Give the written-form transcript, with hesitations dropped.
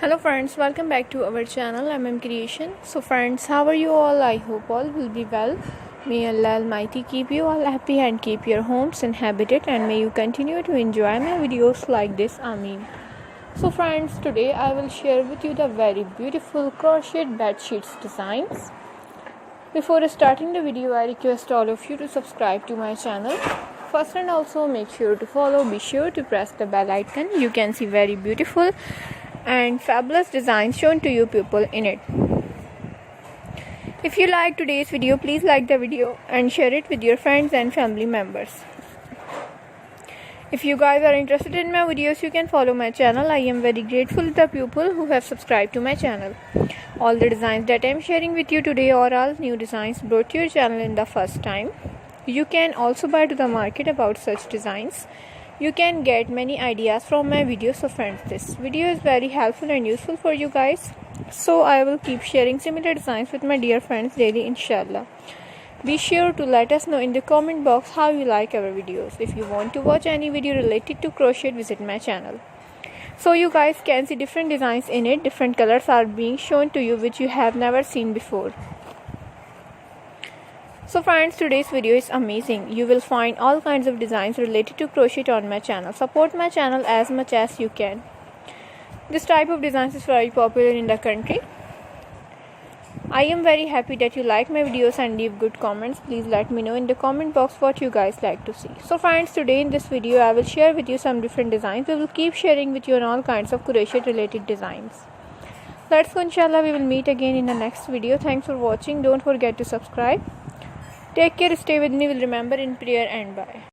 Hello friends, welcome back to our channel Creation. So friends, how are you all? I hope all will be well. May Allah Almighty keep you all happy and keep your homes inhabited, and may you continue to enjoy my videos like this. Ameen. So friends, today I will share with you the very beautiful crochet bed sheets designs. Before starting the video, I request all of you to subscribe to my channel first, and also make sure to follow. Be sure to press the bell icon. You can see very beautiful and fabulous designs shown to you people in it. If you like today's video, please like the video and share it with your friends and family members. If you guys are interested in my videos, you can follow my channel. I am very grateful to the people who have subscribed to my channel. All the designs that I am sharing with you today are all new designs brought to your channel in the first time. You can also buy to the market about such designs. You can get many ideas from my videos. So friends, this video is very helpful and useful for you guys. So I will keep sharing similar designs with my dear friends daily, inshallah. Be sure to let us know in the comment box how you like our videos. If you want to watch any video related to crochet, visit my channel. So you guys can see different designs in it. Different colors are being shown to you which you have never seen before. So friends, today's video is amazing. You will find all kinds of designs related to crochet on my channel. Support my channel as much as you can. This type of designs is very popular in the country. I am very happy that you like my videos and leave good comments. Please let me know in the comment box what you guys like to see. So friends, today in this video I will share with you some different designs. We will keep sharing with you on all kinds of crochet related designs. Let's go, inshallah. We will meet again in the next video. Thanks for watching. Don't forget to subscribe. Take care, stay with me, will remember in prayer, and bye.